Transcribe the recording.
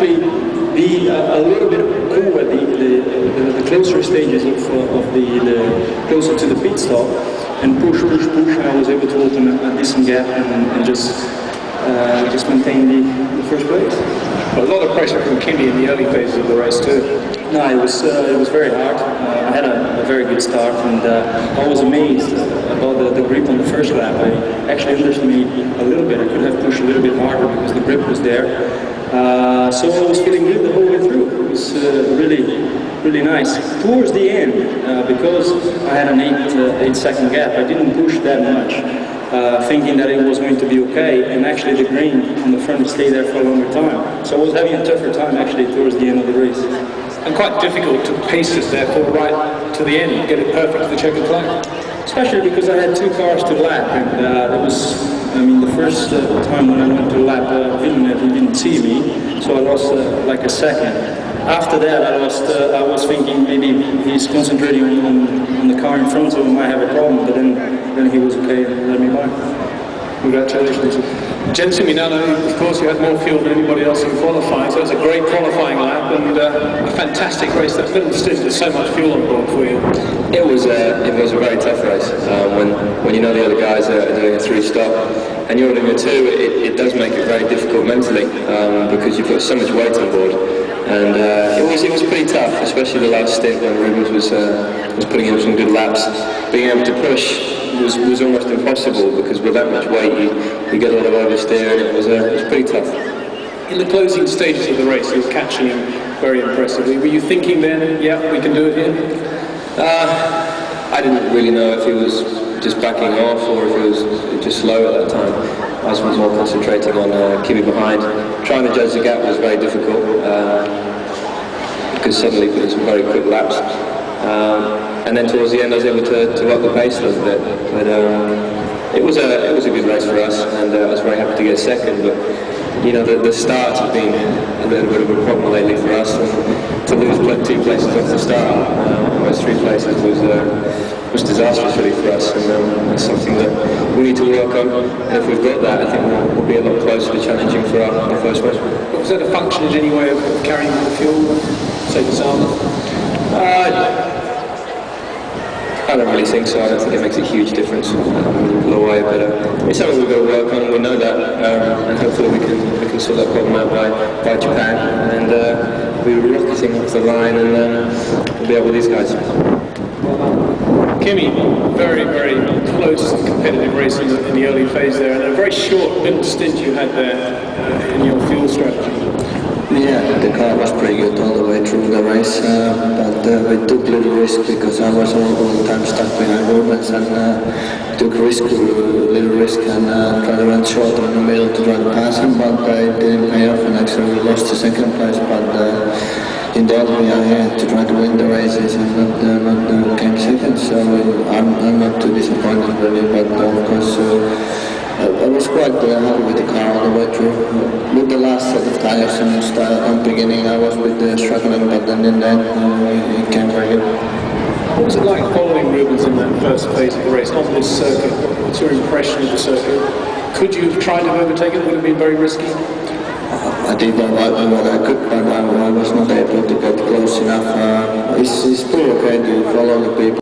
actually be a little bit cool at the closer stages of the closer to the pit stop, and push. I was able to open a decent gap and just maintain the first place. A lot of pressure from Kimi in the early phases of the race too. No, it was very hard. I had a very good start, and I was amazed about the grip on the first lap. I actually underestimated a little bit. I could have pushed a little bit harder because the grip was there. So I was feeling good the whole way through. It was really nice. Towards the end, because I had an 8-second gap, I didn't push that much, thinking that it was going to be okay, and actually the grain on the front stayed there for a longer time. So I was having a tougher time actually towards the end of the race. And quite difficult to pace it therefore right to the end, get it perfect for the checkered flag. Especially because I had 2 cars to lap, and it was, I mean, the first time when I went to lap Villeneuve, he didn't see me, so I lost like a second. After that, I was thinking maybe he's concentrating on the car in front, so he might have a problem, but then he was okay and let me by. Congratulations. Jensen, we now know, of course, you had more fuel than anybody else in qualifying, so it was a great qualifying lap and a fantastic race. That little stint with so much fuel on board for you. It was a very tough race. When you know the other guys are doing a 3-stop and you're doing a 2, it does make it very difficult mentally because you've got so much weight on board. And it was pretty tough, especially the last stint when Rubens was putting in some good laps. Being able to push was almost impossible because with that much weight you get a lot of oversteer, and it was pretty tough. In the closing stages of the race, you were catching him very impressively. Were you thinking then, yeah, we can do it here? I didn't really know if he was just backing off or if he was just slow at that time. I was more concentrating on Kimi behind. Trying to judge the gap was very difficult because suddenly put in some very quick laps. And then towards the end I was able to up the pace a little bit. But it was a good race for us, and I was very happy to get second. But you know, the starts have been a little bit of a problem lately for us, and to lose 2 places off the start, almost 3 places was disastrous really for us, and it's something that we need to work on. And if we've got that, I think we'll be a lot closer to challenging for our first race. Was that a function in any way of carrying the fuel, say for example? I don't really think so. I don't think it makes a huge difference when you pull away, but it's something we've got to work on. We know that, and hopefully we can sort that problem out by Japan, and we'll be rocketing off the line, and we'll be up with these guys. Kimi, very close and competitive race in the early phase there, and a very short little stint you had there in your fuel strategy. Yeah, the car was pretty good all the way through the race, but we took little risk because I was all the time stuck behind Rubens, and took little risk and tried to run short in the middle to try to pass him, but it didn't pay off, and actually we lost the second place. But in the end, we are here to try to win the races and not came second, so I'm not too disappointed really, but of course I was quite happy with the car all the way through. With the last set of tires in the beginning, I was a bit struggling, but then in the end, it came very good. What was it like following Rubens in that first phase of the race on this circuit? What's your impression of the circuit? Could you have tried to overtake it? Would it have been very risky? I did what I could, but I was not able to get close enough. It's pretty okay to follow the people.